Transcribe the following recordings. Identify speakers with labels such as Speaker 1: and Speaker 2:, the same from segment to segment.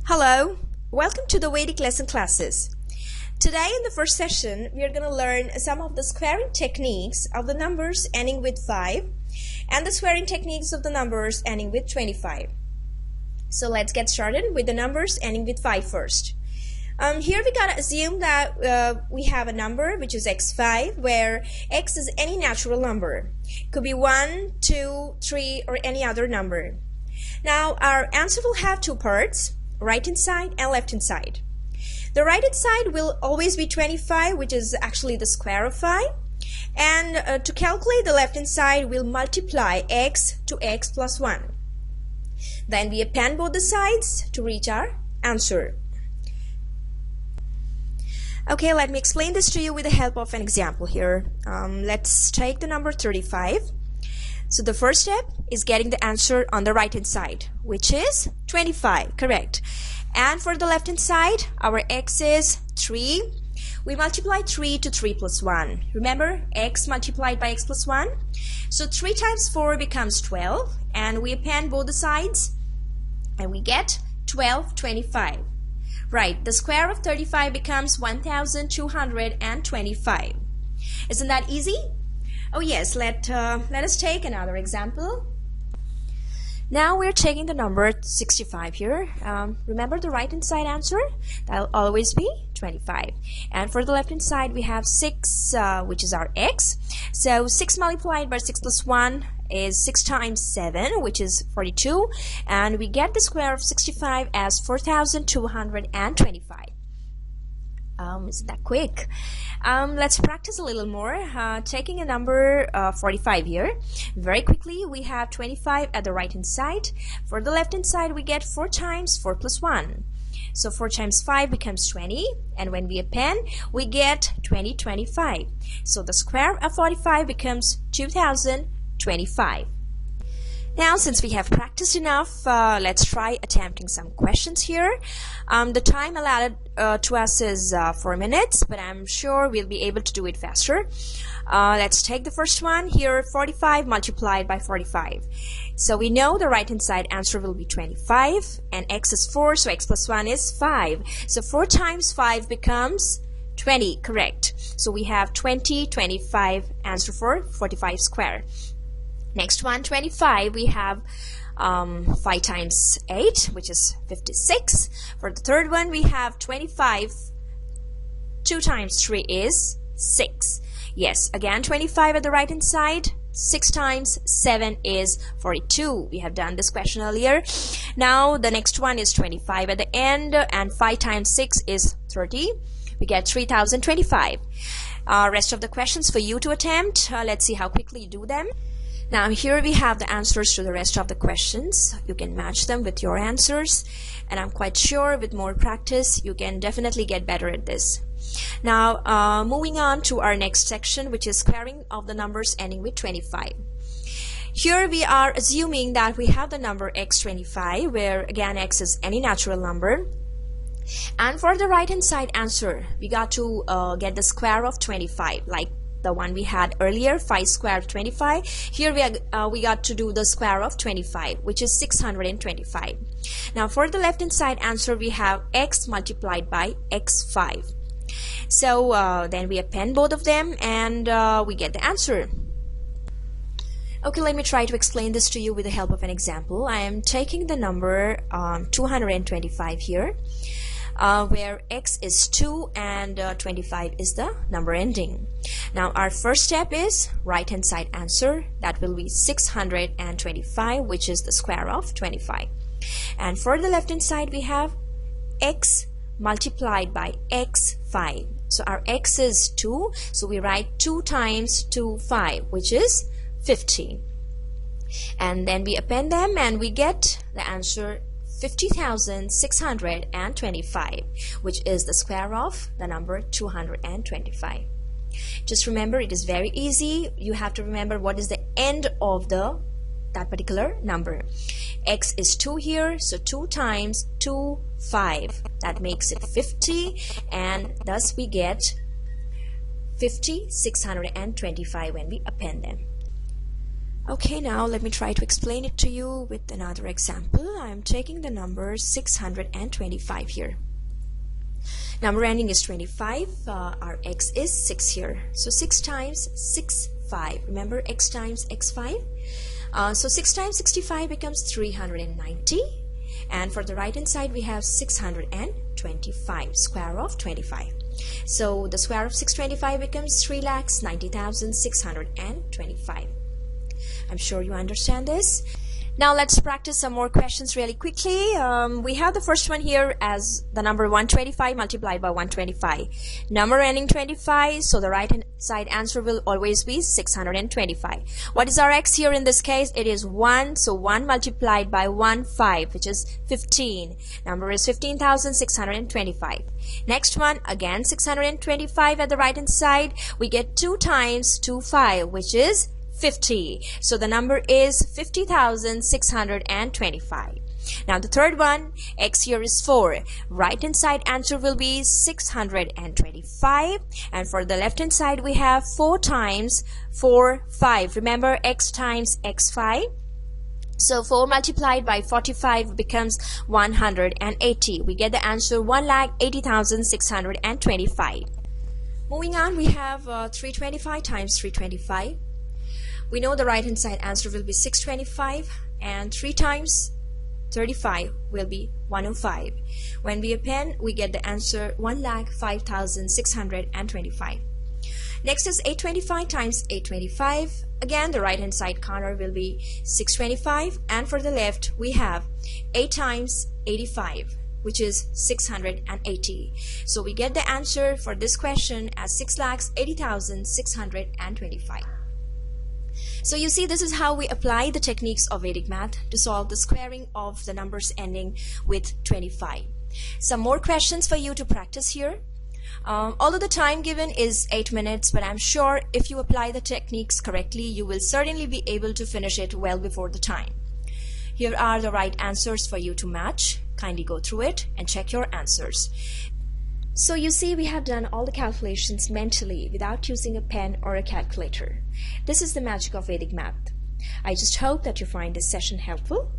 Speaker 1: Hello, welcome to the Vedic lesson classes. Today in the first session, we are going to learn some of the squaring techniques of the numbers ending with 5 and the squaring techniques of the numbers ending with 25. So let's get started with the numbers ending with 5 first. Here we gotta assume that we have a number which is x5, where x is any natural number. Could be 1, 2, 3 or any other number. Now our answer will have two parts, right hand side and left hand side. The right hand side will always be 25, which is actually the square of 5. And to calculate the left hand side, we'll multiply x to x plus 1. Then we append both the sides to reach our answer. Okay, let me explain this to you with the help of an example here. Let's take the number 35. So the first step is getting the answer on the right hand side, which is 25, correct. And for the left hand side, our x is 3. We multiply 3 to 3 plus 1. Remember, x multiplied by x plus 1. So 3 times 4 becomes 12, and we append both the sides, and we get 1225. Right, the square of 35 becomes 1225. Isn't that easy? Oh yes, let us take another example. Now we're taking the number 65 here. Remember the right hand side answer? That'll always be 25. And for the left hand side we have 6, which is our x. So 6 multiplied by 6 plus 1 is 6 times 7, which is 42. And we get the square of 65 as 4225. Isn't that quick? Let's practice a little more. Taking a number 45 here. Very quickly, we have 25 at the right hand side. For the left hand side, we get 4 times 4 plus 1. So 4 times 5 becomes 20. And when we append, we get 2025. So the square of 45 becomes 2025. Now, since we have practiced enough, let's try attempting some questions here. The time allotted to us is 4 minutes, but I'm sure we'll be able to do it faster. Let's take the first one here, 45 multiplied by 45. So we know the right hand side answer will be 25, and x is 4, so x plus 1 is 5. So 4 times 5 becomes 20, correct. So we have 25 answer for 45 square. Next one, 25, we have 5 times 8, which is 56. For the third one, we have 25. 2 times 3 is 6. Yes, again 25 at the right hand side. 6 times 7 is 42. We have done this question earlier. Now the next one is 25 at the end, and 5 times 6 is 30. We get 3025. Rest of the questions for you to attempt. Let's see how quickly you do them. Now here we have the answers to the rest of the questions. You can match them with your answers, and I'm quite sure with more practice you can definitely get better at this. Now moving on to our next section, which is squaring of the numbers ending with 25. Here we are assuming that we have the number x25, where again x is any natural number. And for the right hand side answer, we got to get the square of 25, like the one we had earlier, 5 square of 25. Here we got to do the square of 25, which is 625. Now for the left hand side answer, we have x multiplied by x5. So then we append both of them, and we get the answer. Okay, let me try to explain this to you with the help of an example. I am taking the number 225 here, where x is 2 and 25 is the number ending. Now our first step is right hand side answer. That will be 625, which is the square of 25. And for the left hand side, we have x multiplied by x5. So our x is 2, so we write 2 times 2, 5, which is 50. And then we append them, and we get the answer 50,625, which is the square of the number 225. Just remember, it is very easy. You have to remember what is the end of that particular number. X is 2 here, so 2 times 2, 5. That makes it 50, and thus we get 50,625 when we append them. Okay, now let me try to explain it to you with another example. I am taking the number 625 here. Number ending is 25. Our x is 6 here. So 6 times 6, 5. Remember x times x 5? So 6 times 65 becomes 390. And for the right hand side we have 625, square of 25. So the square of 625 becomes 3,90,625. I'm sure you understand this. Now let's practice some more questions really quickly. We have the first one here as the number 125 multiplied by 125. Number ending 25, so the right hand side answer will always be 625. What is our x here in this case? It is 1, so 1 multiplied by 1, 5, which is 15. Number is 15,625. Next one, again 625 at the right hand side. We get 2 times 2, 5, which is 50. So the number is 50,625. Now the third one, x here is 4. Right hand side answer will be 625. And for the left hand side we have 4 times 4, 5. Remember x times x 5. So 4 multiplied by 45 becomes 180. We get the answer 1,80,625. Moving on, we have 325 times 325. We know the right hand side answer will be 625, and 3 times 35 will be 105. When we append, we get the answer 1,05,625. Next is 825 times 825. Again, the right hand side corner will be 625, and for the left we have 8 times 85, which is 680. So we get the answer for this question as 6,80,625. So you see, this is how we apply the techniques of Vedic math to solve the squaring of the numbers ending with 25. Some more questions for you to practice here. Although the time given is 8 minutes, but I'm sure if you apply the techniques correctly, you will certainly be able to finish it well before the time. Here are the right answers for you to match. Kindly go through it and check your answers. So you see, we have done all the calculations mentally without using a pen or a calculator. This is the magic of Vedic math. I just hope that you find this session helpful.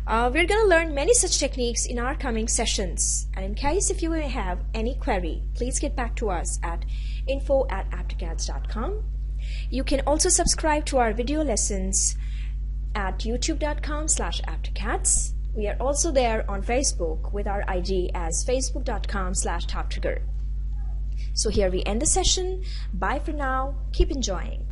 Speaker 1: We're going to learn many such techniques in our coming sessions. And in case if you have any query, please get back to us at info@aptocats.com. You can also subscribe to our video lessons at youtube.com/aptocats. We are also there on Facebook with our ID as facebook.com/toptrigger. So here we end the session. Bye for now. Keep enjoying.